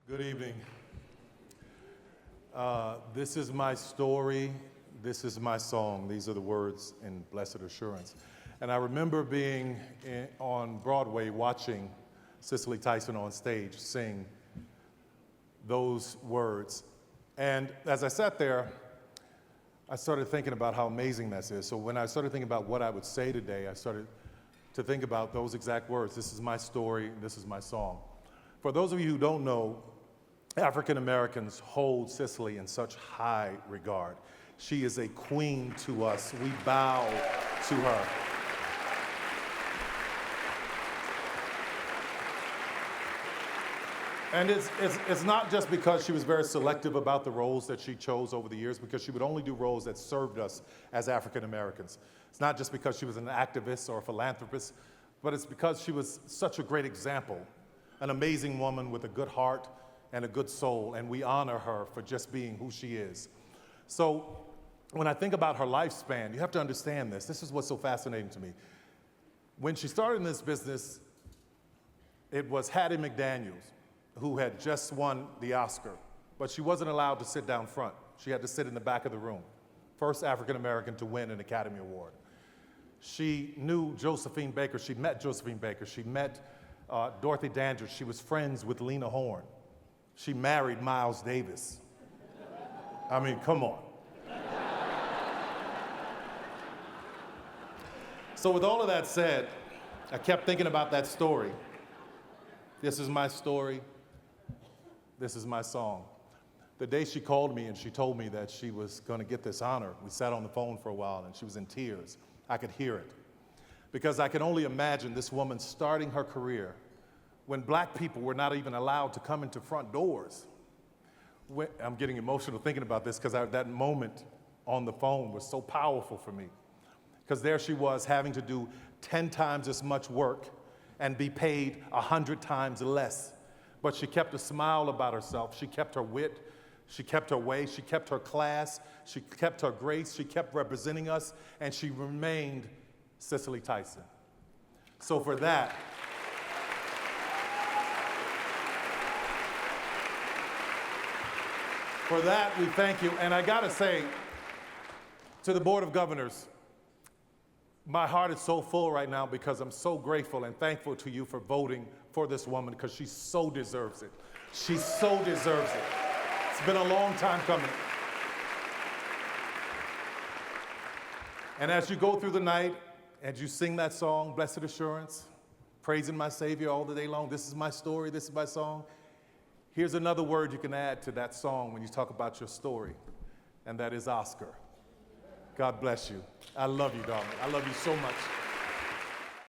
Good evening. This is my story. This is my song. These are the words in Blessed Assurance. And I remember being on Broadway watching Cicely Tyson on stage sing those words. And as I sat there, I started thinking about how amazing this is. So when I started thinking about what I would say today, I started to think about those exact words. This is my story. This is my song. For those of you who don't know, African Americans hold Cicely in such high regard. She is a queen to us. We bow to her. And it's not just because she was very selective about the roles that she chose over the years, because she would only do roles that served us as African Americans. It's not just because she was an activist or a philanthropist, but it's because she was such a great example, an amazing woman with a good heart and a good soul, and we honor her for just being who she is. So when I think about her lifespan, you have to understand this. This is what's so fascinating to me. When she started in this business, it was Hattie McDaniels, who had just won the Oscar, but she wasn't allowed to sit down front. She had to sit in the back of the room. First African American to win an Academy Award. She knew Josephine Baker. She met Josephine Baker. She met Dorothy Dandridge. She was friends with Lena Horne. She married Miles Davis. I mean, come on. So with all of that said, I kept thinking about that story. This is my story. This is my song. The day she called me and she told me that she was going to get this honor, we sat on the phone for a while and she was in tears. I could hear it. Because I can only imagine this woman starting her career when black people were not even allowed to come into front doors. I'm getting emotional thinking about this because that moment on the phone was so powerful for me. Because there she was having to do 10 times as much work and be paid 100 times less. But she kept a smile about herself. She kept her wit. She kept her way. She kept her class. She kept her grace. She kept representing us. And she remained Cicely Tyson. So for that, we thank you. And I gotta say, to the Board of Governors, my heart is so full right now because I'm so grateful and thankful to you for voting for this woman, because she so deserves it. She so deserves it. It's been a long time coming. And as you go through the night, as you sing that song, Blessed Assurance, praising my Savior all the day long, this is my story, this is my song, here's another word you can add to that song when you talk about your story, and that is Oscar. God bless you. I love you, darling. I love you so much.